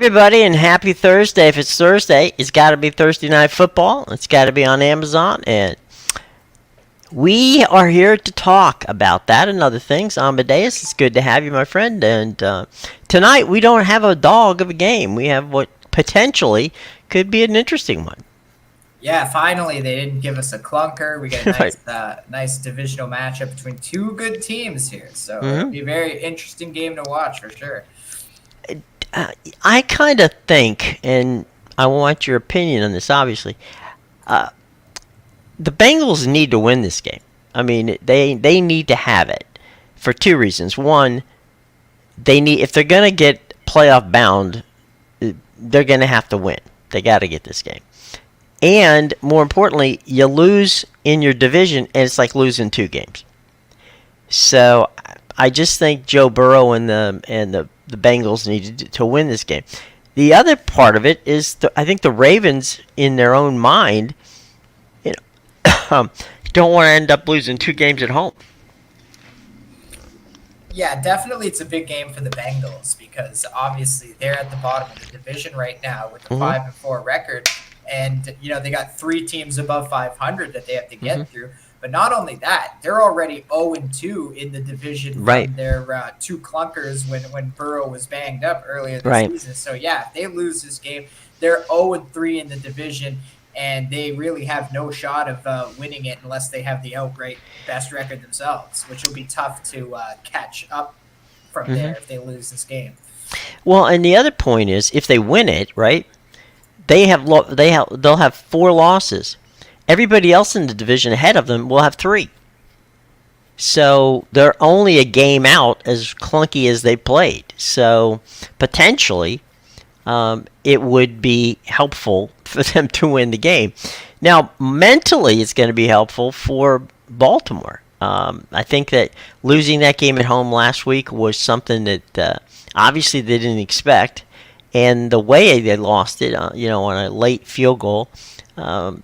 Everybody, and happy Thursday. If it's Thursday, it's got to be Thursday Night Football. It's got to be on Amazon, and we are here to talk about that and other things. Amadeus, it's good to have you, my friend. And tonight, we don't have a dog of a game. We have what potentially could be an interesting one. Yeah, finally they didn't give us a clunker. We get a Right. nice divisional matchup between two good teams here. So it'll hmm be a very interesting game to watch for sure. I kind of think, and I want your opinion on this, obviously. Uh, the Bengals need to win this game. I mean, they need to have it for two reasons. One, they need if they're gonna get playoff bound, they're gonna have to win. They got to get this game. And more importantly, you lose in your division, and it's like losing two games. So I just think Joe Burrow and the Bengals need to win this game. The other part of it is I think the Ravens, in their own mind, you know, don't want to end up losing two games at home. Yeah, definitely it's a big game for the Bengals because obviously they're at the bottom of the division right now with a hmm 5-4 record. And they got three teams above 500 that they have to hmm get through. But not only that, they're already 0-2 in the division Right. from their two clunkers when Burrow was banged up earlier this Right. season. So yeah, if they lose this game, they're 0-3 in the division, and they really have no shot of winning it unless they have the outright best record themselves, which will be tough to catch up from hmm there if they lose this game. Well, and the other point is, if they win it, right, they'll have four losses. Everybody else in the division ahead of them will have three. So they're only a game out, as clunky as they played. So potentially, it would be helpful for them to win the game. Now, mentally, it's going to be helpful for Baltimore. I think that losing that game at home last week was something that obviously they didn't expect, and the way they lost it, on a late field goal,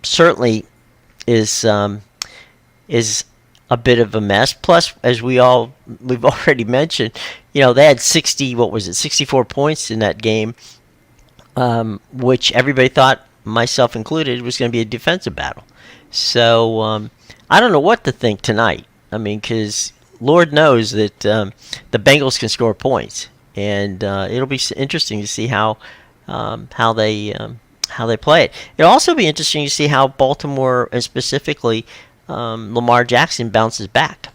certainly is a bit of a mess. Plus, as we've already mentioned, they had 64 points in that game, which everybody thought, myself included, was going to be a defensive battle. So I don't know what to think tonight. I mean, because Lord knows that the Bengals can score points, and it'll be interesting to see how they play it. It'll also be interesting to see how Baltimore, and specifically Lamar Jackson, bounces back.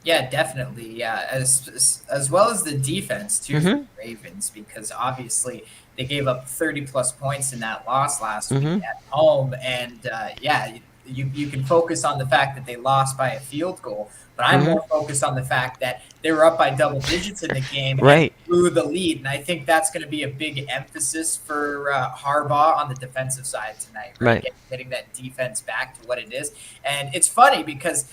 Yeah, definitely. Yeah, as well as the defense too for the hmm Ravens, because obviously they gave up 30 plus points in that loss last week hmm at home, and yeah, you can focus on the fact that they lost by a field goal, but I'm hmm more focused on the fact that they were up by double digits in the game and Right. blew the lead, and I think that's going to be a big emphasis for Harbaugh on the defensive side tonight, right? Right. Getting that defense back to what it is, and it's funny because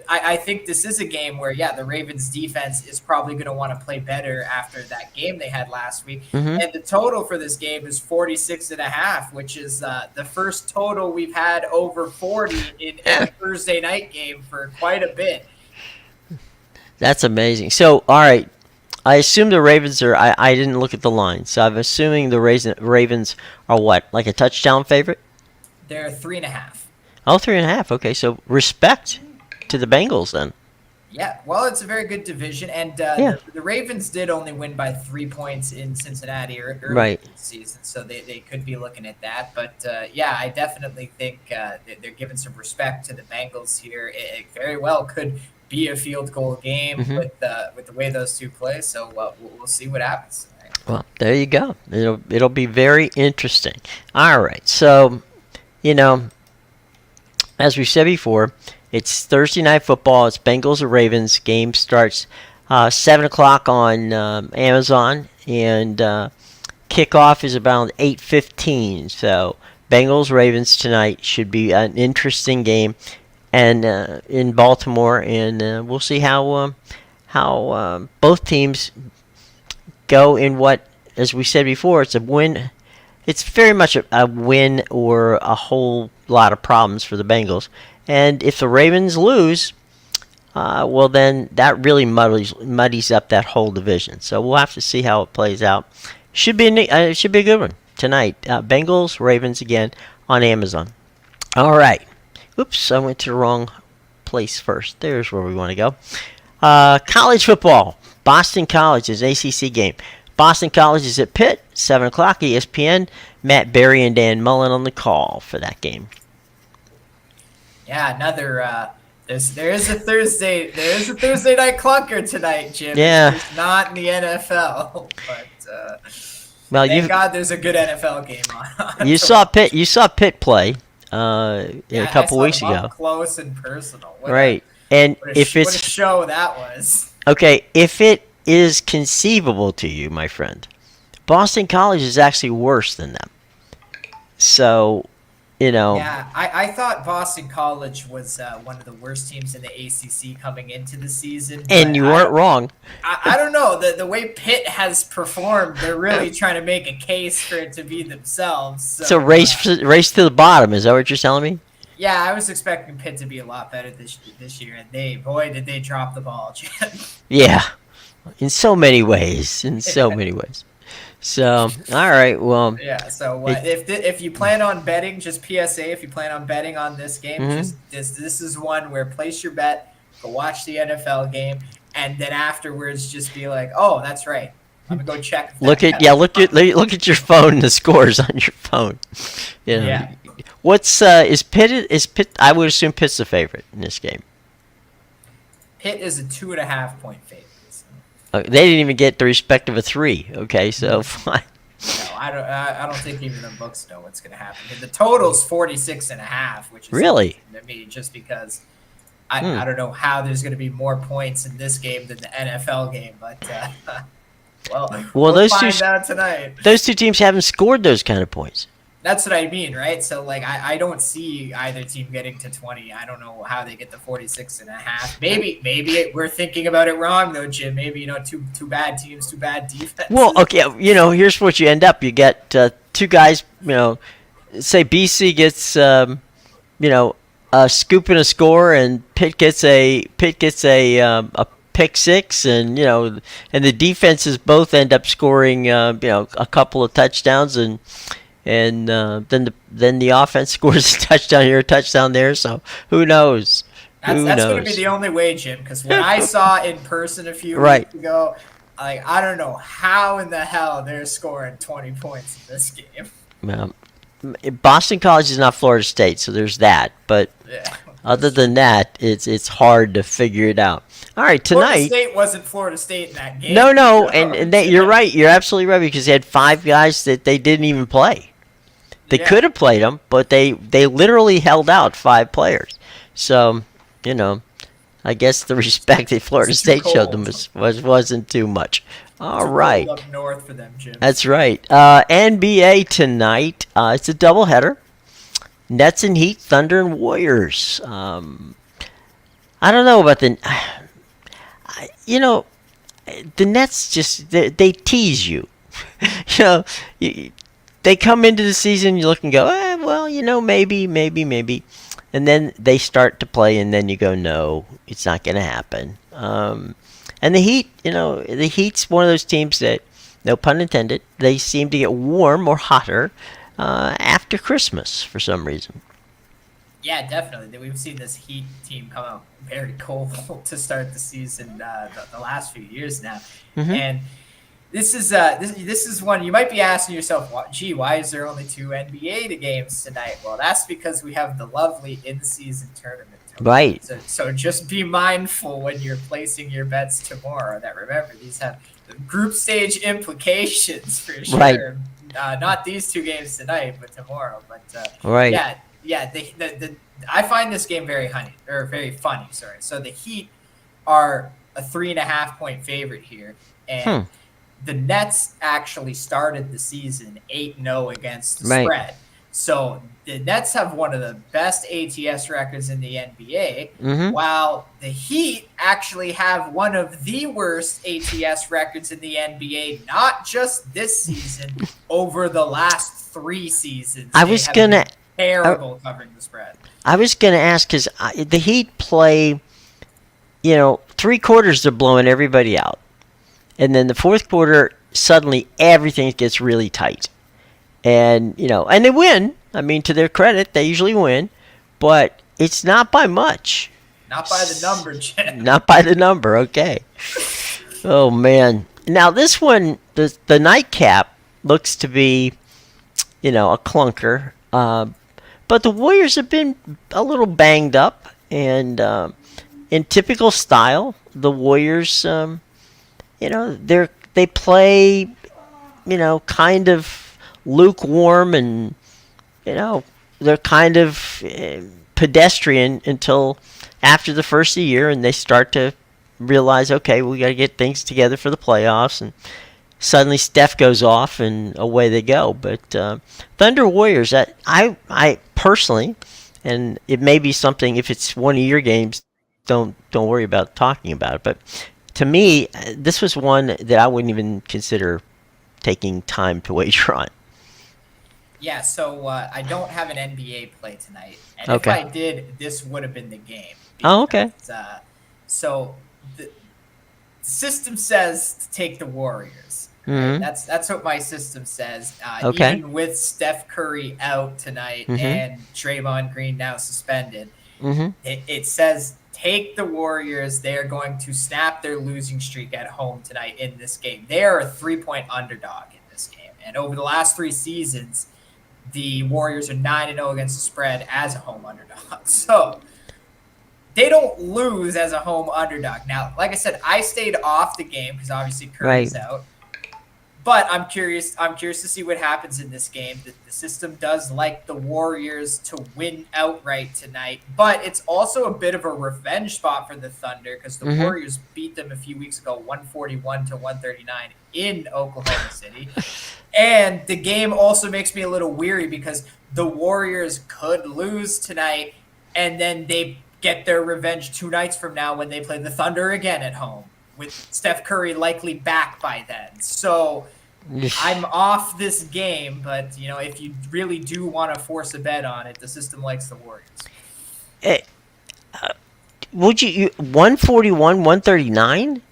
I think this is a game where the Ravens defense is probably going to want to play better after that game they had last week, hmm and the total for this game is 46.5, which is the first total we've had over 40 in a Thursday night game for quite a bit. That's amazing. So, all right. I assume the Ravens are. I didn't look at the line, so I'm assuming the Ravens are what, like a touchdown favorite? They're 3.5. Oh, 3.5. Okay, so respect to the Bengals then. Yeah, well, it's a very good division, and Yeah. the Ravens did only win by 3 points in Cincinnati earlier Right. this season, so they could be looking at that. But yeah, I definitely think that they're giving some respect to the Bengals here. It very well could be a field goal game hmm with the way those two play. So we'll see what happens tonight. Well, there you go. It'll be very interesting. All right. So, you know, as we said before, it's Thursday night football. It's Bengals or Ravens. Game starts 7 o'clock on Amazon, and kickoff is about 8:15. So Bengals Ravens tonight should be an interesting game, and in Baltimore, and we'll see how both teams go in what, as we said before, it's a win. It's very much a win or a whole lot of problems for the Bengals. And if the Ravens lose, well, then that really muddies up that whole division. So we'll have to see how it plays out. should be a good one tonight. Bengals Ravens again on Amazon. All right. Oops, I went to the wrong place first. There's where we want to go. College football. Boston College is ACC game. Boston College is at Pitt, 7 o'clock, ESPN. Matt Berry and Dan Mullen on the call for that game. Yeah, another. There is a Thursday night clunker tonight, Jim. Yeah. It's not in the NFL, but well, thank God there's a good NFL game on. You saw Pitt play a couple weeks ago. Up close and personal. Right. And what a show that was. Okay, if it is conceivable to you, my friend, Boston College is actually worse than them. So, Yeah, I thought Boston College was one of the worst teams in the ACC coming into the season. And you weren't wrong. I don't know. The way Pitt has performed, they're really trying to make a case for it to be themselves. So race to the bottom. Is that what you're telling me? Yeah, I was expecting Pitt to be a lot better this year, and did they drop the ball, Jim. Yeah, in so many ways. So, all right, well. Yeah, so if you plan on betting, just PSA, if you plan on betting on this game, just this is one where place your bet, go watch the NFL game, and then afterwards just be like, oh, that's right. I'm gonna go check. Look at your phone, the scores on your phone. Yeah. What's is Pitt? I would assume Pitt's the favorite in this game. Pitt is a 2.5 point favorite. So. They didn't even get the respect of a 3. Okay, so fine. No, I don't think even the books know what's going to happen. The total's 46.5, which is really to me just because I don't know how there's going to be more points in this game than the NFL game, but we'll find out tonight. Those two teams haven't scored those kind of points. That's what I mean, right? So, I don't see either team getting to 20. I don't know how they get to 46.5. Maybe we're thinking about it wrong, though, Jim. Maybe, two bad teams, two bad defenses. Well, okay, here's what you end up. You get two guys, say BC gets, a scoop and a score, and Pitt gets a pick six, and the defenses both end up scoring, a couple of touchdowns, and then the offense scores a touchdown here, a touchdown there. So who knows? That's going to be the only way, Jim. Because when I saw in person a few weeks ago, I don't know how in the hell they're scoring 20 points in this game. Well, Boston College is not Florida State, so there's that. But other than that, it's hard to figure it out. All right, tonight. Florida State wasn't Florida State in that game. No, and you're right. You're absolutely right, because they had 5 guys that they didn't even play. They could have played them, but they literally held out 5 players. So, I guess the respect that Florida State showed them wasn't too much. All right. Up north for them, Jim. That's right. NBA tonight. It's a doubleheader. Nets and Heat, Thunder and Warriors. I don't know about the Nets just they tease you. They come into the season, you look and go, maybe, and then they start to play, and then you go, no, it's not going to happen. And the Heat, the Heat's one of those teams that, no pun intended, they seem to get warm or hotter after Christmas for some reason. Yeah, definitely. We've seen this Heat team come out very cold to start the season the last few years now, and this is one you might be asking yourself, gee, why is there only 2 NBA games tonight? Well, that's because we have the lovely in-season tournament. Right. So just be mindful when you're placing your bets tomorrow that, remember, these have group stage implications for sure. Right. Not these 2 games tonight, but tomorrow. But right. Yeah. I find this game very funny. Sorry. So the Heat are a 3.5 point favorite here, and the Nets actually started the season 8-0 against the spread. So the Nets have one of the best ATS records in the NBA, while the Heat actually have one of the worst ATS records in the NBA, not just this season, over the last 3 seasons. Terrible covering the spread. I was going to ask, because the Heat play, 3 quarters they're blowing everybody out. And then the fourth quarter, suddenly everything gets really tight. And, and they win. I mean, to their credit, they usually win, but it's not by much. Not by the number, Jim. Not by the number, okay. Oh, man. Now, this one, the nightcap looks to be, a clunker. But the Warriors have been a little banged up, and in typical style, the Warriors, they play, kind of lukewarm, and they're kind of pedestrian until after the first of the year, and they start to realize, okay, we got to get things together for the playoffs, and suddenly Steph goes off, and away they go. But Thunder Warriors, I personally, and it may be something, if it's one of your games, don't worry about talking about it. But to me, this was one that I wouldn't even consider taking time to wager on. Yeah, so I don't have an NBA play tonight, and Okay. if I did, this would have been the game. Oh, okay. So the system says to take the Warriors. Right? Hmm. That's what my system says. Okay. Even with Steph Curry out tonight and Draymond Green now suspended, Hmm. it says take the Warriors. They are going to snap their losing streak at home tonight in this game. They are a 3-point underdog in this game, and over the last 3 seasons, the Warriors are 9-0 against the spread as a home underdog. So they don't lose as a home underdog. Now, like I said, I stayed off the game because obviously Curry's out. But I'm curious to see what happens in this game. The system does like the Warriors to win outright tonight, but it's also a bit of a revenge spot for the Thunder because the Warriors beat them a few weeks ago, 141-139 in Oklahoma City. And the game also makes me a little weary because the Warriors could lose tonight, and then they get their revenge 2 nights from now when they play the Thunder again at home, with Steph Curry likely back by then. So I'm off this game, but if you really do want to force a bet on it, the system likes the Warriors. Would you 141-139?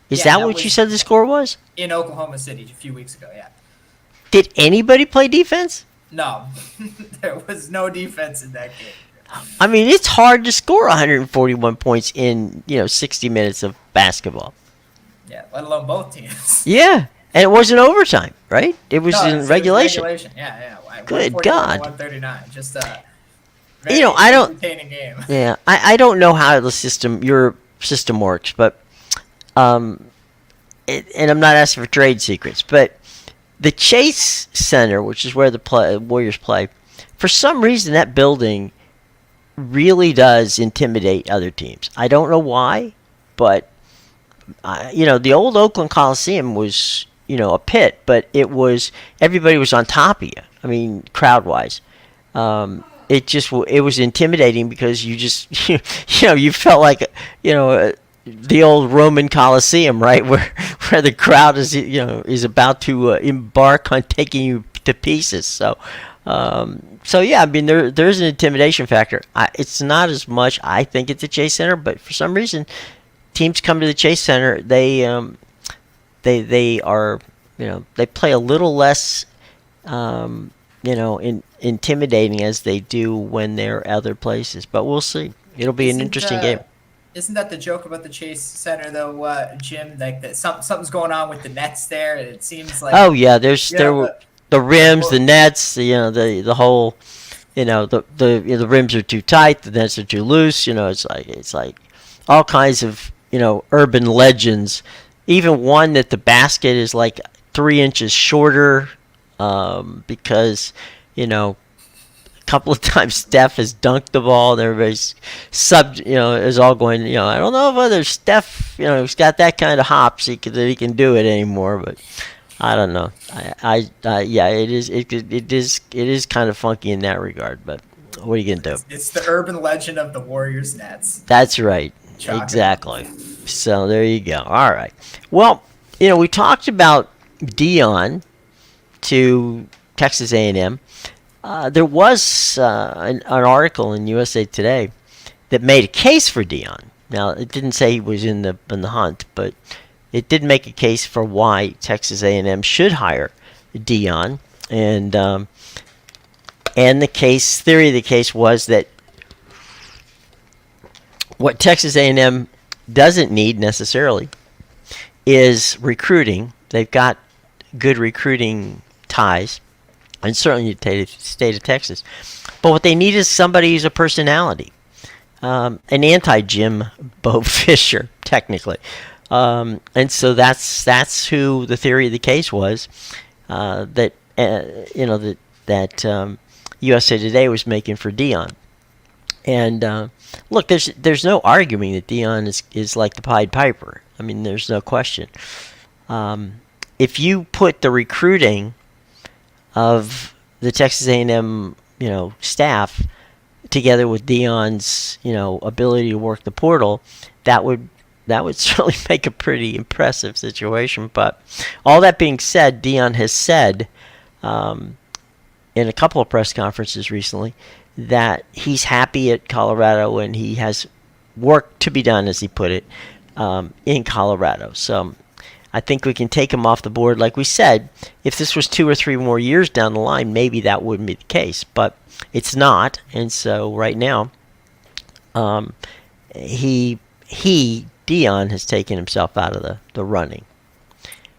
Is that what you said the score was? In Oklahoma City a few weeks ago, yeah. Did anybody play defense? No. There was no defense in that game. I mean, it's hard to score 141 points in, 60 minutes of basketball. Yeah, let alone both teams. Yeah, and it wasn't overtime, right? It was in regulation. Yeah. Good God. 139, just a very entertaining game. Yeah, I don't know how your system works, but and I'm not asking for trade secrets, but the Chase Center, which is where the Warriors play, for some reason that building really does intimidate other teams. I don't know why, but the old Oakland Coliseum was a pit, but everybody was on top of you. I mean, crowd wise, it was intimidating because you just you felt like the old Roman Coliseum, right, where the crowd is about to embark on taking you to pieces. So yeah, I mean there's an intimidation factor. It's not as much, I think, at the Chase Center, but for some reason teams come to the Chase Center. They are they play a little less intimidating as they do when they're other places. But we'll see. It'll be an interesting game. Isn't that the joke about the Chase Center, though, Jim? Like that something's going on with the nets there. It seems like. Oh yeah, the rims, the nets, the whole, the rims are too tight, the nets are too loose. It's like all kinds of urban legends. Even one that the basket is like 3 inches shorter, because a couple of times Steph has dunked the ball and everybody's is all going, I don't know if whether Steph, he's got that kind of hops that he can do it anymore, but I don't know. Yeah, it is kind of funky in that regard, but what are you gonna do? It's the urban legend of the Warriors nets. That's right. Chalk exactly. So there you go. All right. Well, we talked about Dion to Texas A&M. There was an article in USA Today that made a case for Dion. Now, it didn't say he was in the hunt, but it did make a case for why Texas A&M should hire Dion, and the theory of the case was that what Texas A&M doesn't need necessarily is recruiting. They've got good recruiting ties, and certainly the state of Texas. But what they need is somebody who's a personality, an anti-Jim Bo Fisher, technically. And so that's who the theory of the case was, that USA Today was making for Dion. And look, there's no arguing that Dion is like the Pied Piper. I mean, there's no question. If you put the recruiting of the Texas A&M staff together with Dion's ability to work the portal, that would certainly make a pretty impressive situation. But all that being said, Dion has said in a couple of press conferences recently that he's happy at Colorado and he has work to be done, as he put it, in Colorado. So I think we can take him off the board. Like we said, if this was 2 or 3 more years down the line, maybe that wouldn't be the case. But it's not, and so right now, Dion has taken himself out of the running.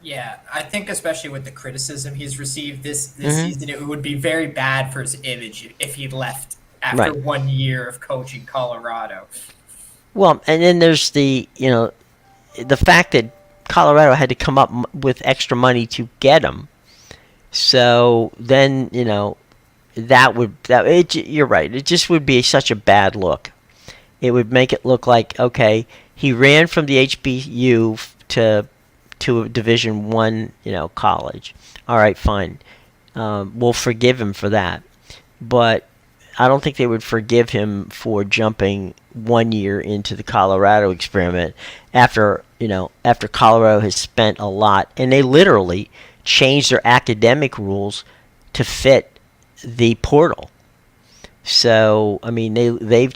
Yeah, I think especially with the criticism he's received this season, it would be very bad for his image if he left after 1 year of coaching Colorado. Well, and then there's the fact that Colorado had to come up with extra money to get him. So then you're right. It just would be such a bad look. It would make it look like, okay, he ran from the HBU to a Division I, college. All right, fine. We'll forgive him for that. But I don't think they would forgive him for jumping 1 year into the Colorado experiment after Colorado has spent a lot, and they literally changed their academic rules to fit the portal. So I mean, they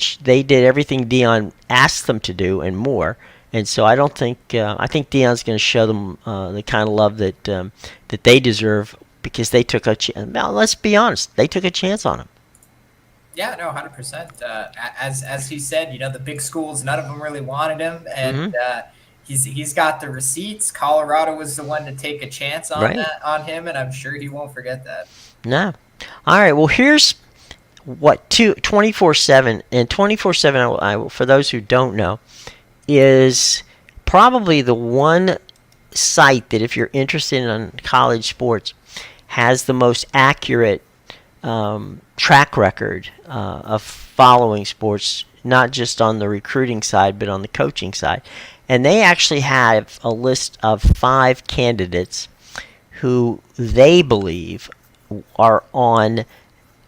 did everything Dion asked them to do and more. And so I think Dion's going to show them the kind of love that they deserve, because they took a chance. Now, let's be honest, they took a chance on him. Yeah, no, 100%. As he said, the big schools, none of them really wanted him, and he's got the receipts. Colorado was the one to take a chance on him, and I'm sure he won't forget that. No. All right. Well, here's what 24/7 and 24/7. For those who don't know, is probably the one site that, if you're interested in college sports, has the most accurate track record of following sports, not just on the recruiting side, but on the coaching side. And they actually have a list of 5 candidates who they believe are on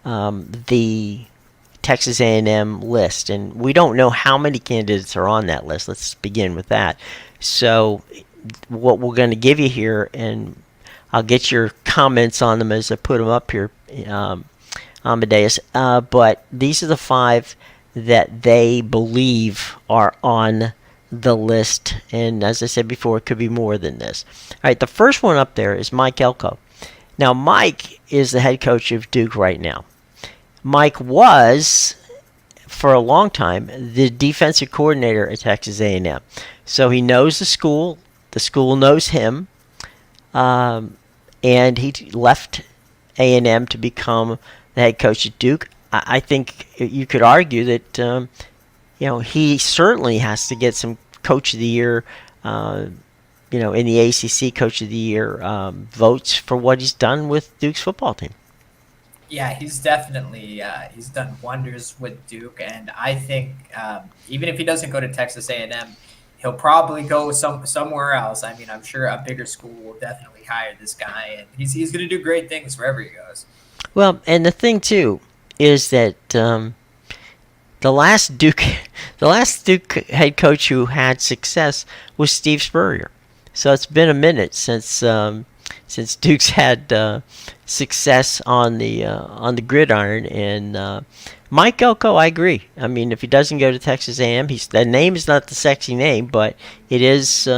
the Texas A&M list. And we don't know how many candidates are on that list. Let's begin with that. So what we're going to give you here, and I'll get your comments on them as I put them up here, Amadeus. But these are the 5 that they believe are on the list. And as I said before, it could be more than this. All right, the first one up there is Mike Elko. Now, Mike is the head coach of Duke right now. Mike was, for a long time, the defensive coordinator at Texas A&M. So he knows the school knows him, and he left A&M to become the head coach at Duke. I think you could argue that he certainly has to get some Coach of the Year, in the ACC Coach of the Year votes for what he's done with Duke's football team. Yeah, he's definitely he's done wonders with Duke, and I think even if he doesn't go to Texas A&M, he'll probably go somewhere else. I mean, I'm sure a bigger school will definitely hire this guy, and he's going to do great things wherever he goes. Well, and the thing too is that the last Duke head coach who had success was Steve Spurrier. So it's been a minute since Duke's had success on the gridiron, and Mike Elko, I agree. I mean, if he doesn't go to Texas A&M, the name is not the sexy name, but it is.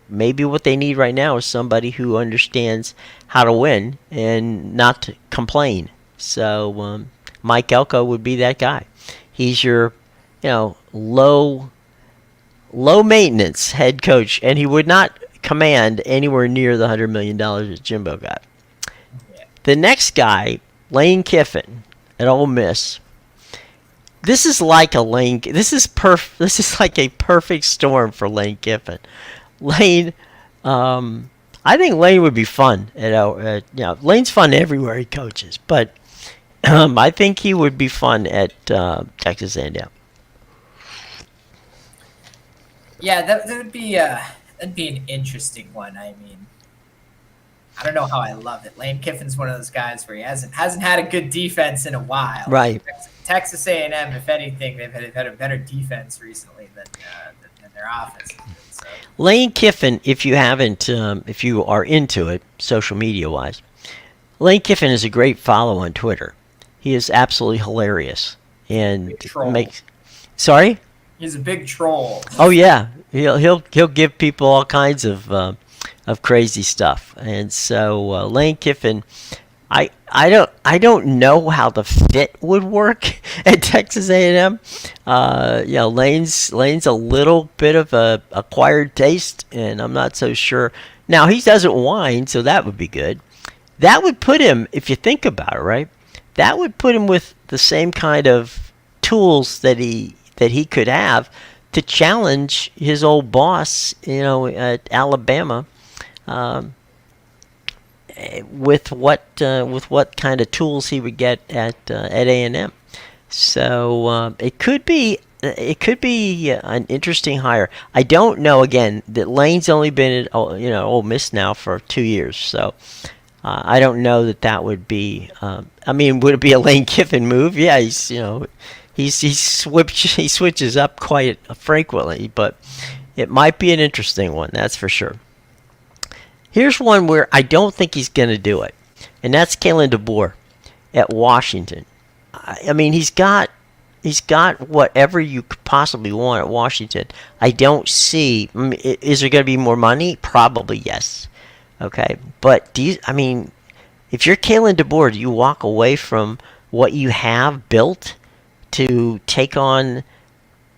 Maybe what they need right now is somebody who understands how to win and not to complain. So Mike Elko would be that guy. He's your, low maintenance head coach, and he would not command anywhere near the $100 million that Jimbo got. Yeah. The next guy, Lane Kiffin at Ole Miss. This is like a Lane. This is like a perfect storm for Lane Kiffin. Lane, I think Lane would be fun. Lane's fun everywhere he coaches, but I think he would be fun at Texas A&M. Yeah, that would be that'd be an interesting one. I mean, I don't know how I love it. Lane Kiffin's one of those guys where he hasn't had a good defense in a while. Right. Texas A&M, if anything, they've had a better defense recently than their offense. So. Lane Kiffin, if you are into it, social media wise, Lane Kiffin is a great follow on Twitter. He is absolutely hilarious and makes. Sorry. He's a big troll. Oh yeah, he'll give people all kinds of crazy stuff, and so Lane Kiffin, I don't know how the fit would work at Texas A&M. Lane's a little bit of a acquired taste, and I'm not so sure. Now he doesn't whine, so that would be good. That would put him, if you think about it, right? That would put him with the same kind of tools that he could have to challenge his old boss, at Alabama, with what kind of tools he would get at A&M. So it could be an interesting hire. I don't know. Again, that Lane's only been at Ole Miss now for 2 years, so. I don't know that would be. Would it be a Lane Kiffin move? Yeah, he switches up quite frequently, but it might be an interesting one. That's for sure. Here's one where I don't think he's going to do it, and that's Kalen DeBoer at Washington. I mean, he's got whatever you could possibly want at Washington. I don't see. Is there going to be more money? Probably yes. Okay, but if you're Kalen DeBoer, do you walk away from what you have built to take on,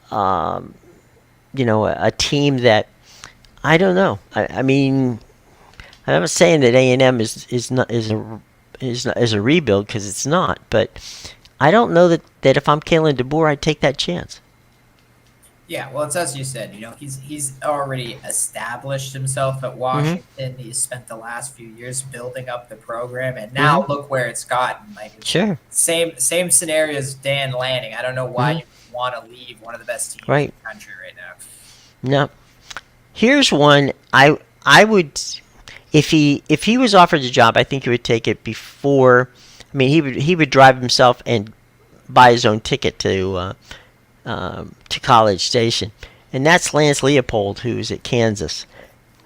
a team that I don't know. I'm not saying that A&M is a rebuild, because it's not, but I don't know that if I'm Kalen DeBoer, I'd take that chance. Yeah, well, it's as you said. He's already established himself at Washington. Mm-hmm. He's spent the last few years building up the program, and now look where it's gotten. Sure. Same scenario as Dan Lanning. I don't know why you want to leave one of the best teams in the country right now. No. Here's one I would, if he was offered the job, I think he would take it before. He would drive himself and buy his own ticket to College Station, and that's Lance Leopold, who's at Kansas.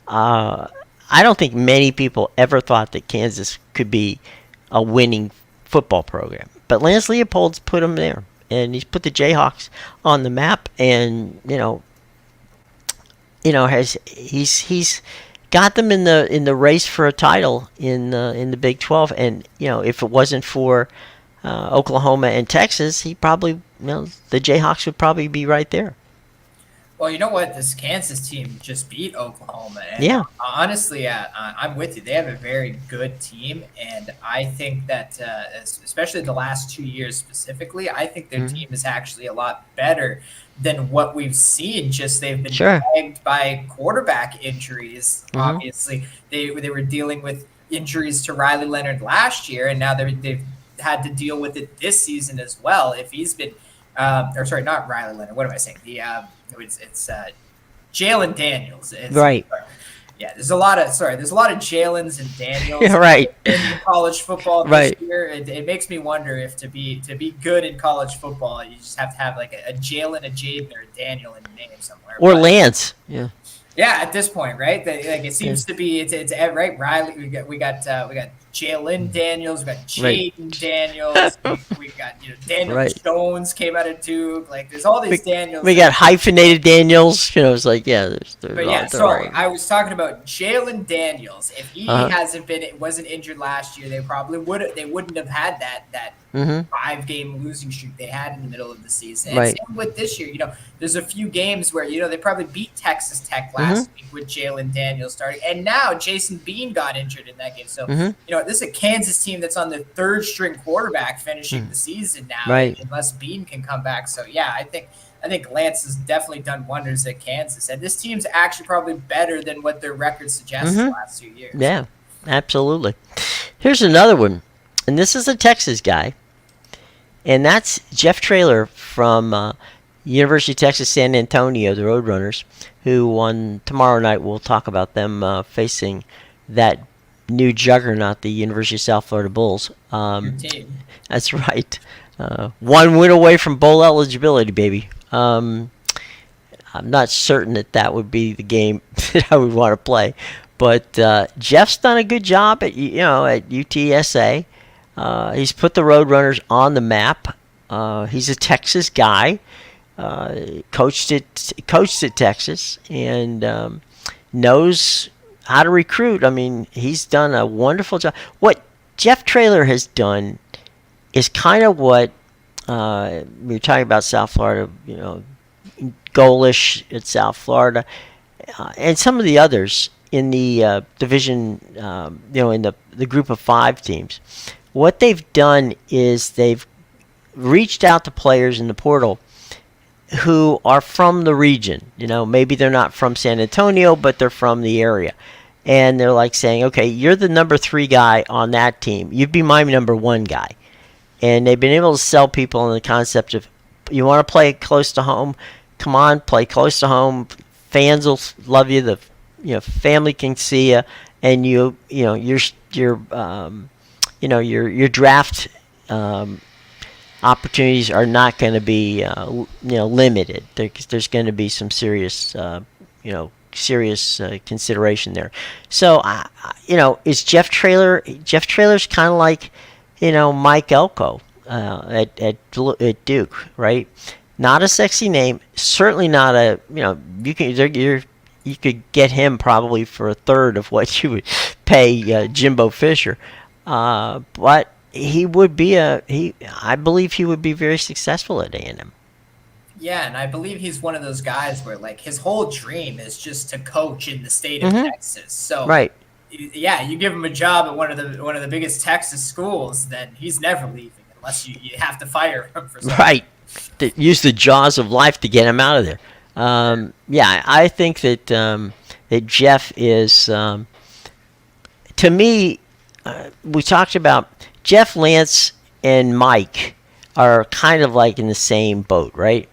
I don't think many people ever thought that Kansas could be a winning football program, but Lance Leopold's put him there, and he's put the Jayhawks on the map, and he's got them in the race for a title in the Big 12, and if it wasn't for Oklahoma and Texas, he probably, the Jayhawks would probably be right there. Well, you know what? This Kansas team just beat Oklahoma. And yeah. Honestly, I'm with you. They have a very good team, and I think that, especially the last 2 years specifically, I think their team is actually a lot better than what we've seen. Just they've been plagued by quarterback injuries. Obviously, they were dealing with injuries to Riley Leonard last year, and now they've had to deal with it this season as well. If he's been, not Riley Leonard. What am I saying? It's Jalen Daniels. Right. Yeah, there's a lot of Jalen's and Daniels right. in college football this year. It makes me wonder if to be good in college football, you just have to have like a Jalen, a Jaden, or a Daniel in your name somewhere. Or Lance. Yeah. Yeah, at this point, right? Like it Yeah. seems to be it's right. Riley, we got Jalen Daniels, we got Right. Jaden Daniels, we got Daniel Right. Jones came out of Duke. Like there's all We, these Daniels we that got are coming up. hyphenated Daniels. It's like, yeah, But yeah, they're sorry, all. I was talking about Jalen Daniels. If he Uh hasn't been wasn't injured last year, they wouldn't have had that huh. 5 game losing streak they had in the middle of the season. And Right. same with this year. There's a few games where they probably beat Texas Tech Mm-hmm. last week with Jalen Daniels starting, and now Jason Bean got injured in that game. So Mm-hmm. this is a Kansas team that's on their third string quarterback finishing the season now, Right. unless Bean can come back. So yeah, I think Lance has definitely done wonders at Kansas, and this team's actually probably better than what their record suggests the Mm-hmm. last 2 years. Yeah. Absolutely. Here's another one, and this is a Texas guy, and that's Jeff Traylor from University of Texas San Antonio, the Roadrunners, who on tomorrow night we'll talk about them facing that new juggernaut, the University of South Florida Bulls. Your team. That's right. One win away from bowl eligibility, baby. I'm not certain that would be the game that I would want to play, but Jeff's done a good job at at UTSA. He's put the Roadrunners on the map. He's a Texas guy. Coached at Texas and knows how to recruit. I mean, he's done a wonderful job. What Jeff Traylor has done is kind of what we were talking about South Florida. Goalish at South Florida, and some of the others in the division. In the group of 5 teams. What they've done is they've reached out to players in the portal who are from the region. Maybe they're not from San Antonio, but they're from the area. And they're like saying, okay, you're the number 3 guy on that team. You'd be my number 1 guy. And they've been able to sell people on the concept of, you want to play close to home? Come on, play close to home. Fans will love you. The family can see you, and your draft opportunities are not going to be limited. There's going to be some serious consideration there. So is Jeff Traylor? Jeff Traylor's kind of like Mike Elko at Duke, right? Not a sexy name. Certainly not a you could get him probably for a third of what you would pay Jimbo Fisher. But he would be I believe he would be very successful at A&M. Yeah, and I believe he's one of those guys where like his whole dream is just to coach in the state of Mm-hmm. Texas. So Right. yeah, you give him a job at one of the biggest Texas schools, then he's never leaving unless you have to fire him for something. Right. Use the jaws of life to get him out of there. Yeah, I think that Jeff is, to me, we talked about Jeff, Lance, and Mike are kind of like in the same boat, right?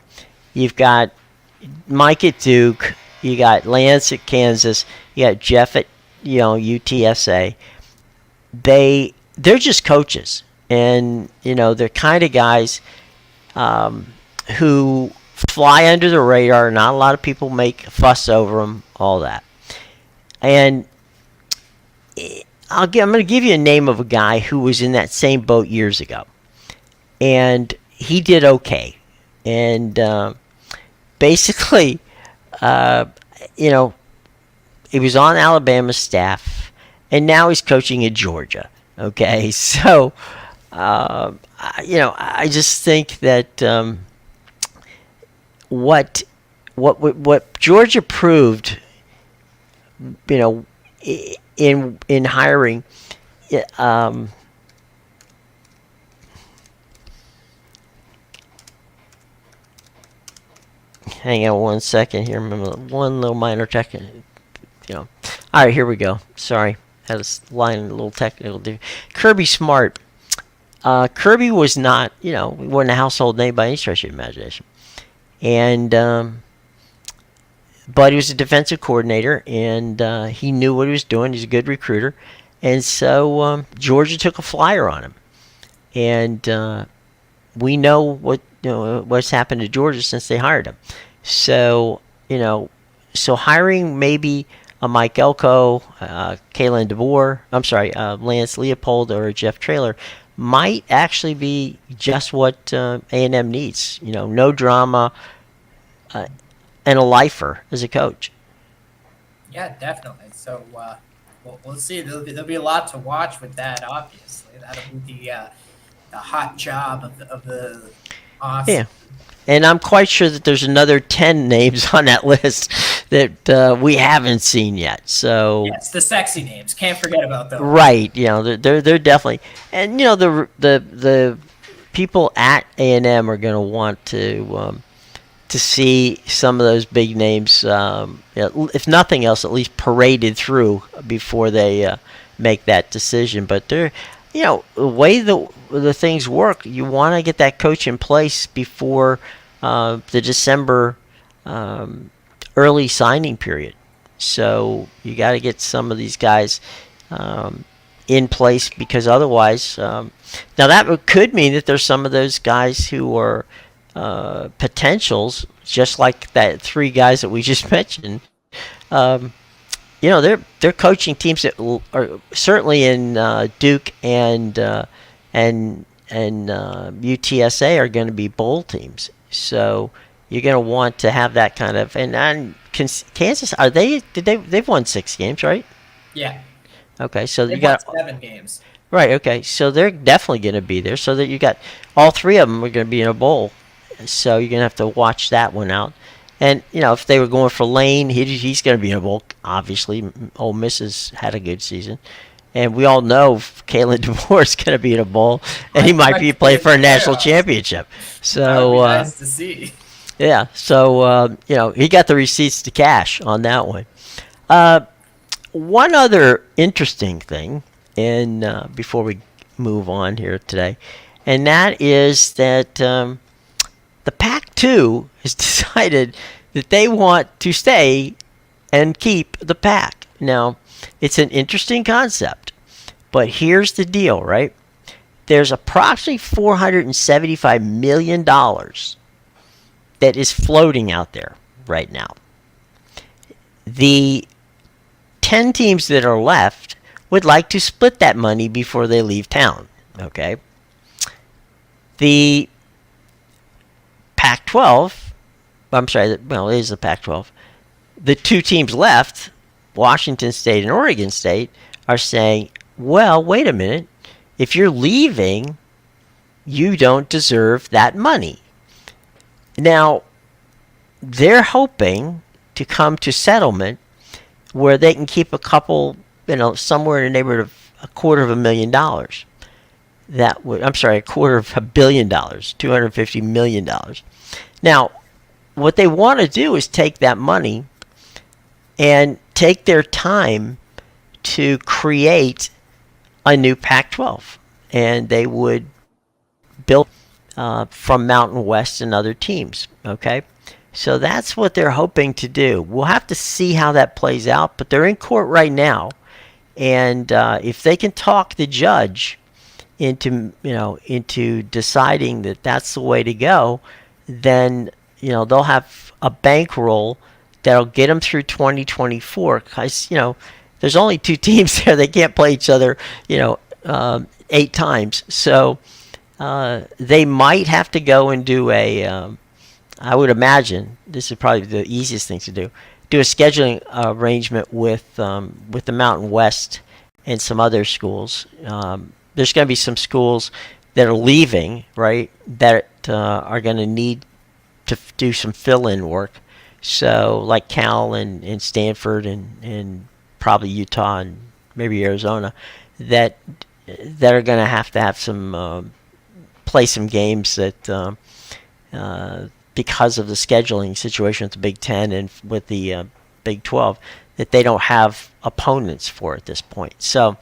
You've got Mike at Duke, you got Lance at Kansas, you got Jeff at UTSA. They're just coaches, and they're kind of guys who fly under the radar. Not a lot of people make a fuss over them, all that. And I'm going to give you a name of a guy who was in that same boat years ago, and he did okay. And basically, he was on Alabama's staff, and now he's coaching at Georgia. Okay, so I just think that what Georgia proved, in hiring, hang on one second here. Remember one little minor tech. All right, here we go. Sorry, had a line a little technical. Kirby Smart. Kirby was not, wasn't a household name by any stretch of the imagination. And but he was a defensive coordinator, and he knew what he was doing. He's a good recruiter, and so Georgia took a flyer on him. And we know what's happened to Georgia since they hired him. So so hiring maybe a Mike Elko, Kalen DeBoer, Lance Leopold or Jeff Traylor might actually be just what A&M needs. No drama, and a lifer as a coach. Yeah, definitely. So we'll see. There'll be a lot to watch with that. Obviously, that'll be the hot job of the Yeah. Aussie. And I'm quite sure that there's another 10 names on that list that we haven't seen yet. So Yes, the sexy names. Can't forget about those. right, they're definitely, and the people at A&M are going to want to see some of those big names, if nothing else, at least paraded through before they make that decision. But the way the things work, you want to get that coach in place before the December early signing period. So you got to get some of these guys in place, because otherwise, now that could mean that there's some of those guys who are potentials, just like that three guys that we just mentioned. They're coaching teams that are certainly in Duke and UTSA are going to be bowl teams. So you're going to want to have that kind of, and Kansas, they've won 6 games, right? Yeah, Okay, so they've you got won 7 games. right. Okay, so they're definitely going to be there. So that you got all 3 of them are going to be in a bowl. So you're going to have to watch that one out. And if they were going for Lane, he's going to be in a bowl. Obviously, Ole Miss has had a good season, and we all know Kalen DeBoer is going to be in a bowl, and he might be playing for a national championship. So that would be nice to see. Yeah, so he got the receipts to cash on that one. One other interesting thing, and before we move on here today, and that is that the Pac-2 has decided that they want to stay and keep the Pac. Now, it's an interesting concept, but here's the deal, right? There's approximately $475 million that is floating out there right now. The 10 teams that are left would like to split that money before they leave town, okay? The Pac-12, it is the Pac-12. The 2 teams left, Washington State and Oregon State, are saying, well, wait a minute. If you're leaving, you don't deserve that money. Now, they're hoping to come to settlement where they can keep a couple, somewhere in the neighborhood of $250 million. $250 million, $250 million. Now, what they want to do is take that money and take their time to create a new Pac-12, and they would build from Mountain West and other teams. Okay, so that's what they're hoping to do. We'll have to see how that plays out, but they're in court right now, and if they can talk the judge into deciding that that's the way to go, then they'll have a bankroll that'll get them through 2024. Because there's only 2 teams there; they can't play each other 8 times. So they might have to go and do I would imagine this is probably the easiest thing to do a scheduling arrangement with the Mountain West and some other schools. There's going to be some schools that are leaving, right, that are going to need to do some fill-in work. So like Cal and Stanford and probably Utah and maybe Arizona that are going to have some play some games that because of the scheduling situation with the Big Ten and with the Big 12 that they don't have opponents for at this point. So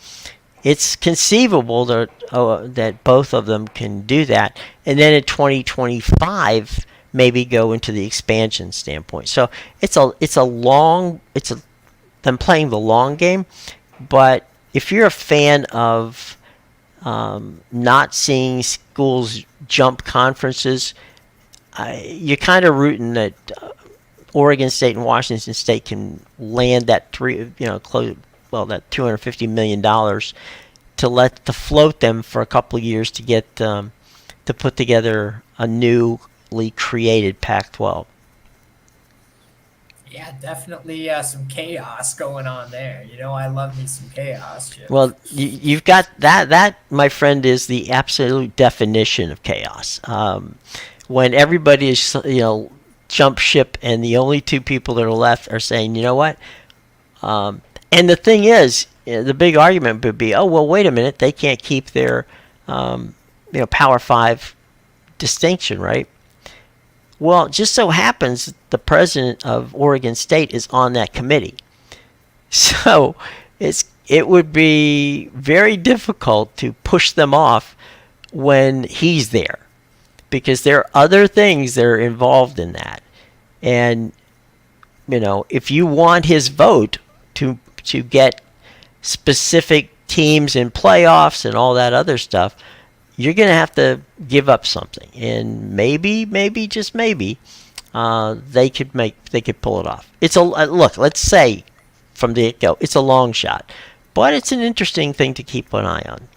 it's conceivable that both of them can do that, and then in 2025 maybe go into the expansion standpoint. So it's them playing the long game. But if you're a fan of not seeing schools jump conferences, you're kind of rooting that Oregon State and Washington State can land that that $250 million to float them for a couple of years to get to put together a newly created Pac-12. Yeah, definitely some chaos going on there. I love me some chaos, Chip. Well, you've got that. That, my friend, is the absolute definition of chaos. When everybody is, jump ship, and the only two people that are left are saying, you know what? And the thing is, the big argument would be, oh well, wait a minute, they can't keep their, Power Five distinction, right? Well, just so happens the president of Oregon State is on that committee. So it would be very difficult to push them off when he's there, because there are other things that are involved in that. And if you want his vote to get specific teams in playoffs and all that other stuff, you're going to have to give up something. And maybe just maybe, they could pull it off. It's a look. Let's say from the get-go, it's a long shot, but it's an interesting thing to keep an eye on.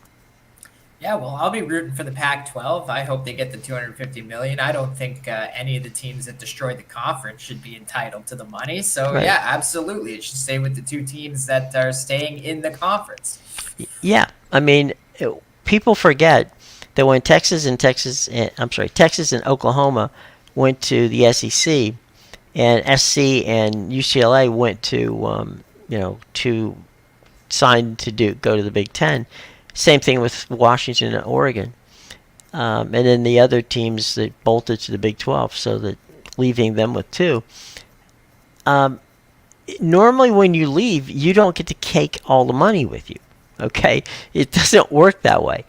Yeah, well, I'll be rooting for the Pac-12. I hope they get the $250 million. I don't think any of the teams that destroyed the conference should be entitled to the money. So Right. yeah, absolutely, it should stay with the two teams that are staying in the conference. Yeah, I mean, people forget that when Texas and Oklahoma went to the SEC, and SC and UCLA went to sign to go to the Big Ten. Same thing with Washington and Oregon, and then the other teams that bolted to the Big 12, so that leaving them with two. Normally, when you leave, you don't get to take all the money with you. Okay, it doesn't work that way.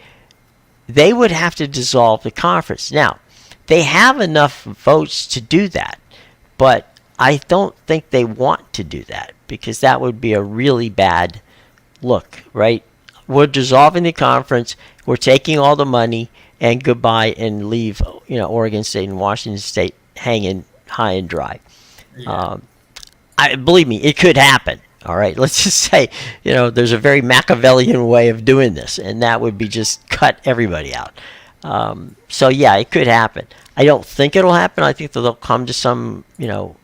They would have to dissolve the conference. Now, they have enough votes to do that, but I don't think they want to do that, because that would be a really bad look, right? We're dissolving the conference, we're taking all the money, and goodbye, and leave Oregon State and Washington State hanging high and dry. Yeah. Believe me, it could happen. All right, let's just say, there's a very Machiavellian way of doing this, and that would be just cut everybody out. So yeah, it could happen. I don't think it'll happen. I think that they'll come to some,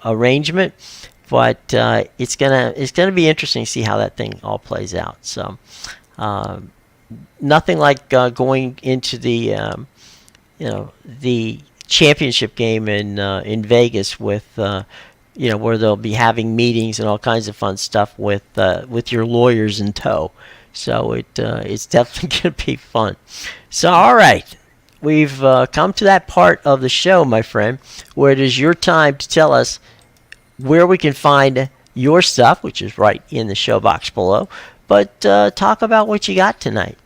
arrangement, but it's gonna be interesting to see how that thing all plays out. So, nothing like going into the championship game in Vegas with. Where they'll be having meetings and all kinds of fun stuff with your lawyers in tow. So it's definitely going to be fun. So, all right, we've come to that part of the show, my friend, where it is your time to tell us where we can find your stuff, which is right in the show box below. But talk about what you got tonight.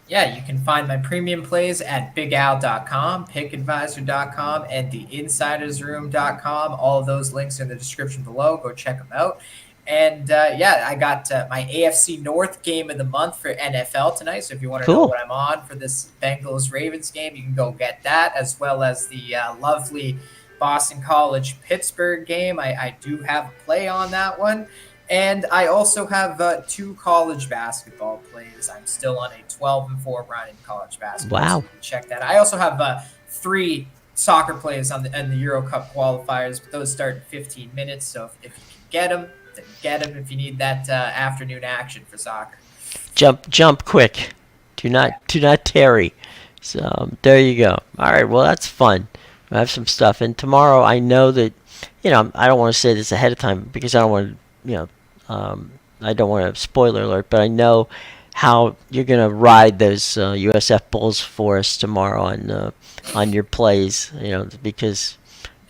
Yeah, you can find my premium plays at bigal.com, pickadvisor.com, and theinsidersroom.com. All of those links are in the description below. Go check them out. And I got my AFC North game of the month for NFL tonight. So if you want to know what I'm on for this Bengals-Ravens game, you can go get that, as well as the lovely Boston College-Pittsburgh game. I do have a play on that one. And I also have 2 college basketball plays. I'm still on a 12-4 run in college basketball. Wow. So you can check that. I also have 3 soccer plays on the Euro Cup qualifiers, but those start in 15 minutes. So if you can get them, then get them if you need that afternoon action for soccer. Jump quick. Do not tarry. So there you go. All right, well, that's fun. I have some stuff. And tomorrow, I know that, I don't want to say this ahead of time, because I don't want to, I don't want to spoiler alert, but I know how you're going to ride those USF Bulls for us tomorrow on your plays, because,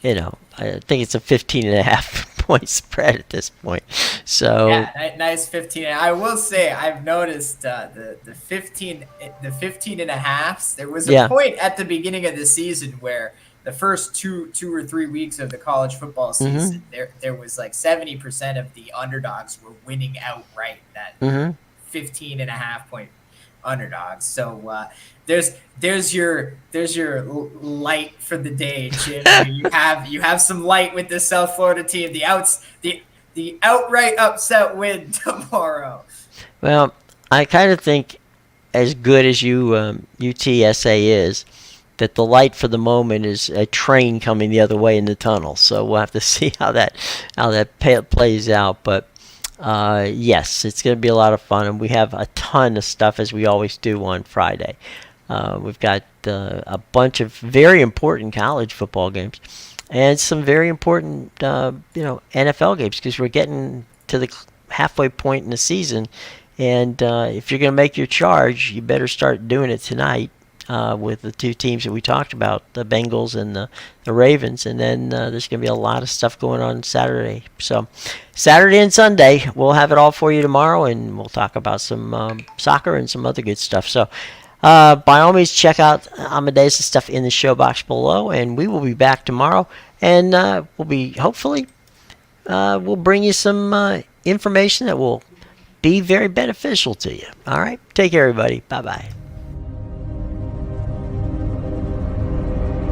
I think it's a 15.5 point spread at this point. So yeah, nice 15. I will say I've noticed the 15 and a halves. There was a point at the beginning of the season where the first two or 3 weeks of the college football season, there was like 70% of the underdogs were winning outright. That 15 and a half point underdogs. So there's your light for the day, Jim. You have some light with this South Florida team. The outright upset win tomorrow. Well, I kind of think, as good as UTSA is, that the light for the moment is a train coming the other way in the tunnel. So we'll have to see how that plays out. But yes, it's going to be a lot of fun, and we have a ton of stuff as we always do on Friday. We've got a bunch of very important college football games and some very important NFL games, because we're getting to the halfway point in the season. And if you're going to make your charge, you better start doing it tonight with the two teams that we talked about, the Bengals and the Ravens. And then there's going to be a lot of stuff going on Saturday. So Saturday and Sunday, we'll have it all for you tomorrow, and we'll talk about some soccer and some other good stuff. So by all means, check out Amadeus' stuff in the show box below, and we will be back tomorrow. And we'll bring you some information that will be very beneficial to you. All right? Take care, everybody. Bye-bye.